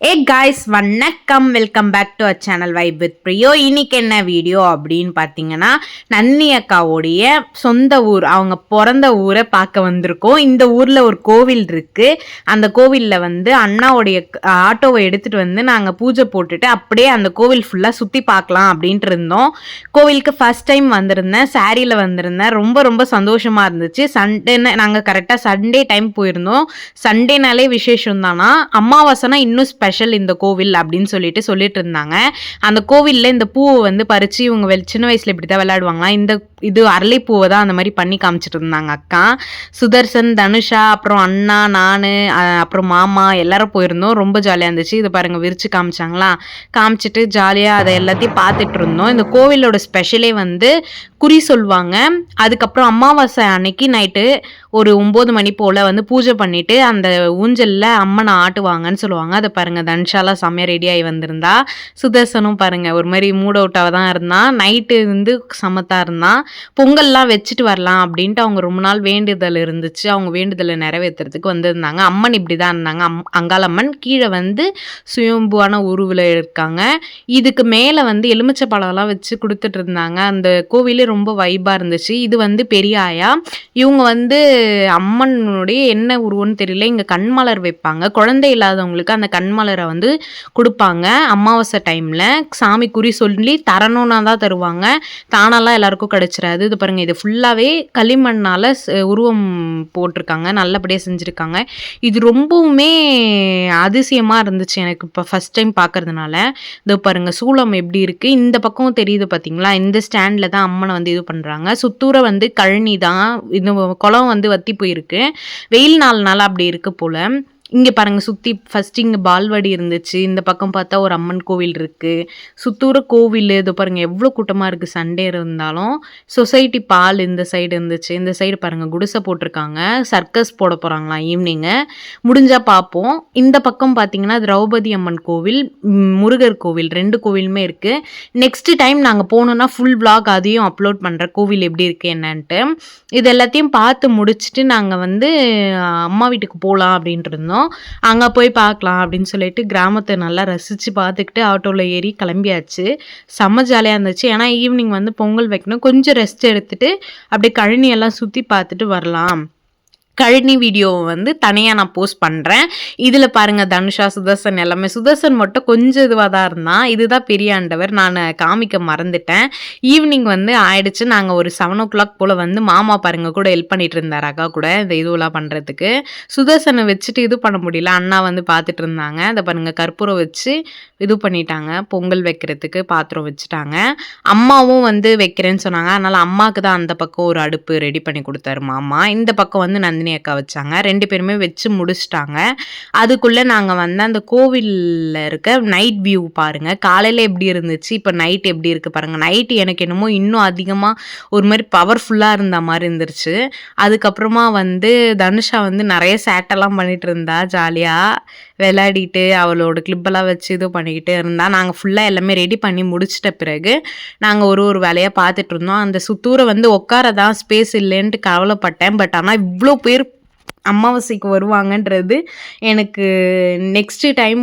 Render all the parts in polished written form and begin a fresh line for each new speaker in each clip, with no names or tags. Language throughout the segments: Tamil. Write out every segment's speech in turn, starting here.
ஏ காய்ஸ் வணக்கம், welcome back to our channel vibe with Priyo. இன்னைக்கு என்ன வீடியோ அப்படின்னு பார்த்தீங்கன்னா, நந்தினி அக்காவுடைய சொந்த ஊர், அவங்க பிறந்த ஊரை பார்க்க வந்திருக்கோம். இந்த ஊரில் ஒரு கோவில் இருக்குது. அந்த கோவிலில் வந்து அண்ணாவுடைய ஆட்டோவை எடுத்துகிட்டு வந்து நாங்கள் பூஜை போட்டுட்டு அப்படியே அந்த கோவில் ஃபுல்லாக சுற்றி பார்க்கலாம் அப்படின்ட்டு இருந்தோம். கோவிலுக்கு ஃபர்ஸ்ட் டைம் வந்திருந்தேன், சாரியில் வந்திருந்தேன். ரொம்ப ரொம்ப சந்தோஷமாக இருந்துச்சு. சண்டேன்னு நாங்கள் கரெக்டாக சண்டே டைம் போயிருந்தோம். சண்டேனாலே விசேஷம் தானா, அமாவாசைனா இன்னும் ஸ்பெஷல் இந்த கோவில் அப்படின்னு சொல்லிட்டு இருந்தாங்க. அந்த கோவிலில் இந்த பூவை வந்து பறித்து இவங்க சின்ன வயசில் இப்படி தான் விளையாடுவாங்களாம். இது அரளிப்பூவை தான் அந்த மாதிரி பண்ணி காமிச்சிட்டு இருந்தாங்க அக்கா. சுதர்சன், தனுஷா, அப்புறம் அண்ணா, நான், அப்புறம் மாமா எல்லாரும் போயிருந்தோம். ரொம்ப ஜாலியாக இருந்துச்சு. இதை பாருங்கள், விரிச்சு காமிச்சாங்களா, காமிச்சிட்டு ஜாலியாக அதை எல்லாத்தையும் பார்த்துட்டு இருந்தோம். இந்த கோவிலோட ஸ்பெஷலே வந்து குறி சொல்லுவாங்க. அதுக்கப்புறம் அமாவாசை அன்னைக்கு நைட்டு ஒரு 9 மணி போல் வந்து பூஜை பண்ணிவிட்டு அந்த ஊஞ்சலில் அம்மனை ஆட்டுவாங்கன்னு சொல்லுவாங்க. அதை பாருங்கள், தனுஷாலாம் செம்மையாக ரெடியாகி வந்திருந்தா. சுதர்சனும் பாருங்கள் ஒரு மாதிரி மூட் அவுட்டாக தான் இருந்தான். நைட்டு வந்து சமத்தாக இருந்தான். பொங்கல்லாம் வச்சுட்டு வரலாம் அப்படின்ட்டு அவங்க ரொம்ப நாள் வேண்டுதல் இருந்துச்சு. அவங்க வேண்டுதலை நிறைவேற்றுறதுக்கு வந்திருந்தாங்க. அம்மன் இப்படி தான் இருந்தாங்க. அங்காளம்மன் கீழே வந்து சுயம்புவான உருவில் இருக்காங்க. இதுக்கு மேலே வந்து எலுமிச்சை பழம்லாம் வச்சு கொடுத்துட்டு இருந்தாங்க. அந்த கோவிலே ரொம்ப வைப்பாக இருந்துச்சு. இது வந்து பெரிய ஆயா. இவங்க வந்து அம்மனுடைய என்ன உருவம்னு தெரியல, இங்கே கண்மலர் வைப்பாங்க. குழந்தை இல்லாதவங்களுக்கு அந்த கண்மலரை வந்து கொடுப்பாங்க. அமாவாசை டைமில் சாமி குறி சொல்லி தரணும்னா தான் தருவாங்க. தானாலாம் எல்லாருக்கும் கிடைச்சிடாது. இது பாருங்கள், இது ஃபுல்லாகவே களிமண்ணால் உருவம் போட்டிருக்காங்க. நல்லபடியாக செஞ்சுருக்காங்க. இது ரொம்பவுமே அதிசயமாக இருந்துச்சு எனக்கு இப்போ ஃபஸ்ட் டைம் பார்க்கறதுனால. இது பாருங்கள், சூளம் எப்படி இருக்குது, இந்த பக்கம் தெரியுது பார்த்தீங்களா, இந்த ஸ்டாண்டில் தான் அம்மனை வந்து இது பண்ணுறாங்க. சுத்தூர வந்து கழனி தான், இது குளம் வந்து வத்தி போயிருக்கு. வெயில் நாள்னால அப்படி இருக்கு போல். இங்கே பாருங்கள், சுற்றி ஃபஸ்ட்டு இங்கே பால்வாடி இருந்துச்சு. இந்த பக்கம் பார்த்தா ஒரு அம்மன் கோவில் இருக்குது. சுத்தூர கோவில். இது பாருங்கள் எவ்வளோ கூட்டமாக இருக்குது சண்டே இருந்தாலும். சொசைட்டி பால் இந்த சைடு இருந்துச்சு. இந்த சைடு பாருங்கள் குடிசை போட்டிருக்காங்க. சர்க்கஸ் போட போகிறாங்களாம் ஈவினிங்கு. முடிஞ்சால் பார்ப்போம். இந்த பக்கம் பார்த்தீங்கன்னா திரௌபதி அம்மன் கோவில், முருகர் கோவில், 2 கோவிலுமே இருக்குது. நெக்ஸ்ட் டைம் நாங்கள் போனோன்னா ஃபுல் விளாக் அதையும் அப்லோட் பண்ணுற கோவில் எப்படி இருக்குது என்னன்ட்டு. இது எல்லாத்தையும் பார்த்து முடிச்சுட்டு நாங்கள் வந்து அம்மா வீட்டுக்கு போகலாம் அப்படின்ட்டு இருந்தோம். அங்கே போய் பார்க்கலாம் அப்படின்னு சொல்லிட்டு கிராமத்தை நல்லா ரசித்து பார்த்துக்கிட்டு ஆட்டோவில் ஏறி கிளம்பியாச்சு. செம்ம ஜாலியாக இருந்துச்சு. ஏன்னா ஈவினிங் வந்து பொங்கல் வைக்கணும், கொஞ்சம் ரெஸ்ட் எடுத்துகிட்டு அப்படியே கழனியெல்லாம் சுற்றி பார்த்துட்டு வரலாம். கழனி வீடியோவை வந்து தனியாக நான் போஸ்ட் பண்ணுறேன். இதில் பாருங்கள் தனுஷா, சுதர்சன் எல்லாமே. சுதர்சன் மட்டும் கொஞ்சம் இதுவாக தான் இருந்தான். இதுதான் பெரிய ஆண்டவர். நான் காமிக்க மறந்துட்டேன். ஈவினிங் வந்து ஆயிடுச்சு. நாங்கள் ஒரு 7 o'clock போல் வந்து மாமா பாருங்கள் கூட ஹெல்ப் பண்ணிட்டு இருந்தார் அக்கா கூட இந்த இதுவெல்லாம் பண்ணுறதுக்கு. சுதர்சனை வச்சுட்டு இது பண்ண முடியல, அண்ணா வந்து பார்த்துட்டு இருந்தாங்க. அதை பாருங்கள், கற்பூரம் வச்சு இது பண்ணிட்டாங்க. பொங்கல் வைக்கிறதுக்கு பாத்திரம் வச்சுட்டாங்க. அம்மாவும் வந்து வைக்கிறேன்னு சொன்னாங்க. அதனால் அம்மாவுக்கு தான் அந்த பக்கம் ஒரு அடுப்பு ரெடி பண்ணி கொடுத்தாரு மாமா. இந்த பக்கம் வந்து நந்தினி அக்கா வச்சாங்க. 2 பேருமே வச்சு முடிச்சிட்டாங்க. அதுக்குள்ளே நாங்கள் வந்து அந்த கோவிலில் இருக்க நைட் வியூ பாருங்கள். காலையில் எப்படி இருந்துச்சு, இப்போ நைட் எப்படி இருக்குது பாருங்கள். நைட்டு எனக்கு என்னமோ இன்னும் அதிகமாக ஒரு மாதிரி பவர்ஃபுல்லாக இருந்த மாதிரி இருந்துருச்சு. அதுக்கப்புறமா வந்து தனுஷா வந்து நிறைய சேட்டெல்லாம் பண்ணிகிட்டு இருந்தா, ஜாலியாக விளையாடிட்டு அவளோட கிளிப்பெல்லாம் வச்சு இது பண்ணிக்கிட்டு இருந்தா. நாங்கள் ஃபுல்லாக எல்லாமே ரெடி பண்ணி முடிச்சிட்ட பிறகு நாங்கள் ஒரு வேலையாக பார்த்துட்டு இருந்தோம். அந்த சுத்தூரை வந்து உட்காரதான் ஸ்பேஸ் இல்லைன்ட்டு கவலைப்பட்டேன். பட் ஆனால் இவ்வளோ பேர் அமாவாசைக்கு வருவாங்கன்றது எனக்கு நெக்ஸ்ட்டு டைம்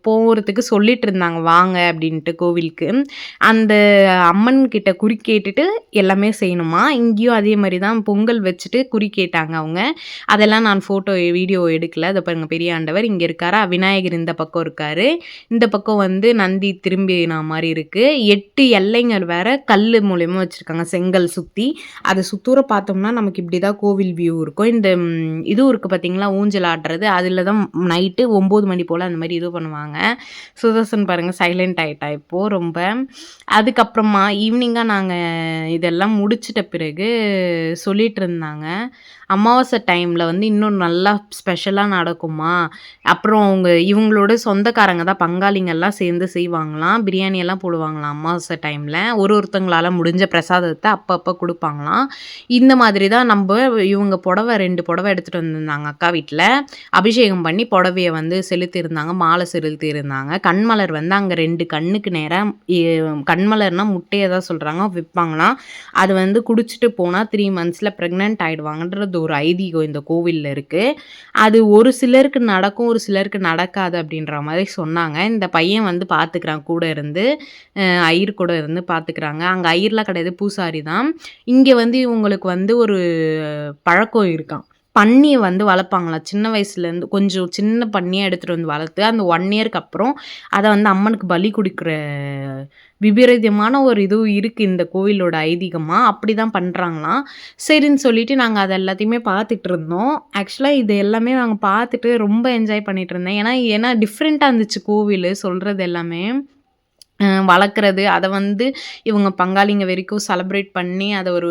போகிறதுக்கு சொல்லிட்டு இருந்தாங்க, வாங்க அப்படின்ட்டு கோவிலுக்கு. அந்த அம்மன் கிட்ட குறி கேட்டுட்டு எல்லாமே செய்யணுமா. இங்கேயும் அதே மாதிரி தான் பொங்கல் வச்சுட்டு குறி கேட்டாங்க அவங்க. அதெல்லாம் நான் வீடியோ எடுக்கல. அதை பாருங்கள், பெரிய ஆண்டவர் இங்கே இருக்காரா, விநாயகர் இந்த பக்கம் இருக்கார். இந்த பக்கம் வந்து நந்தி திரும்பின மாதிரி இருக்குது. 8 எல்லைங்கள் வேறு கல் மூலயமா வச்சுருக்காங்க, செங்கல் சுற்றி. அதை சுத்தூர பார்த்தோம்னா நமக்கு இப்படி தான் கோவில் வியூ இருக்கும். இந்த இதுவும் இருக்குது பார்த்தீங்களா, ஊஞ்சல் ஆடுறது, அதில் தான் நைட்டு 9 மணி போல் அந்த மாதிரி இது பண்ணுவாங்க. சுதர்சன் பாருங்கள் சைலண்ட் ஆகிட்டா இப்போது ரொம்ப. அதுக்கப்புறமா ஈவினிங்காக நாங்கள் இதெல்லாம் முடிச்சிட்ட பிறகு சொல்லிகிட்டு இருந்தாங்க, அமாவாசை டைமில் வந்து இன்னும் நல்லா ஸ்பெஷலாக நடக்குமா. அப்புறம் இவங்களோட சொந்தக்காரங்க தான் பங்காளிங்கெல்லாம் சேர்ந்து செய்வாங்களாம். பிரியாணியெல்லாம் போடுவாங்களாம் அமாவாசை டைமில். ஒருத்தங்களால் முடிஞ்ச பிரசாதத்தை அப்பப்போ கொடுப்பாங்களாம். இந்த மாதிரி தான் இவங்க 2 புடவை எடுத்துகிட்டு வந்திருந்தாங்க அக்கா வீட்ல. அபிஷேகம் பண்ணி புடவைய வந்து செலுத்தியிருந்தாங்க. மாலை செலுத்தியிருந்தாங்க. கண்மலர் வந்து அங்க 2 கண்ணுக்கு நேரா கண்மலர்னா முட்டைய தான் சொல்றாங்க விப்பாங்களாம். அது வந்து குடிச்சிட்டு போனா 3 மந்த்ஸ்ல பிரெக்னன்ட் ஆயிடுவாங்கன்றது ஒரு ஐதீகம் இந்த கோவில்ல இருக்கு. அது ஒரு சிலருக்கு நடக்கும், ஒரு சிலருக்கு நடக்காது அப்படின்ற மாரி சொன்னாங்க. இந்த பையன் வந்து பார்த்துக்கிறான் கூட இருந்து. ஐயர் கூட இருந்து பார்த்துக்கிறாங்க. அங்க ஐயர்லாம் கிடையாது, பூசாரி தான். இங்க வந்து இவங்களுக்கு வந்து ஒரு பழக்கம் இருக்காம். பன்னிய வந்து வளர்ப்பாங்களாம். சின்ன வயசுலேருந்து கொஞ்சம் சின்ன பன்னியா எடுத்துட்டு வந்து வளர்த்து, அந்த 1 இயர்க்கு அப்புறம் அத வந்து அம்மனுக்கு பலி குடுக்குற விபரீதமான ஒரு இதுவும் இருக்கு இந்த கோவிலோட ஐதீகமா. அப்படிதான் பண்றாங்களாம். சரின்னு சொல்லிட்டு நாங்க அத எல்லாத்தையுமே பார்த்துட்டு இருந்தோம். ஆக்சுவலா இது எல்லாமே நாங்க பார்த்துட்டு ரொம்ப என்ஜாய் பண்ணிட்டு இருந்தேன். ஏன்னா டிஃப்ரெண்ட்டா இருந்துச்சு கோவிலு சொல்றது எல்லாமே. வளர்க்குறது, அத வந்து இவங்க பங்காளிங்க வரைக்கும் செலிப்ரேட் பண்ணி, அத ஒரு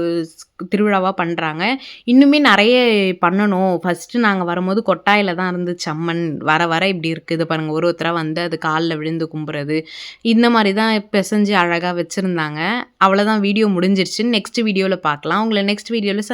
திருவிழாவா பண்றாங்க. இன்னுமே நெறைய பண்ணணும். ஃபர்ஸ்ட்டு நாங்க வரும்போது கொட்டாயில தான் இருந்துச்சு அம்மன். வர வர இப்படி இருக்குது பாருங்க. ஒருத்தரா வந்து அது கால்ல விழுந்து கும்புறது. இந்த மாரி தான் பெசஞ்சு அழகா வச்சிருந்தாங்க. அவ்வளோதான் வீடியோ முடிஞ்சிருச்சு. நெக்ஸ்ட் வீடியோல பார்க்கலாம். உங்கள நெக்ஸ்ட் வீடியோல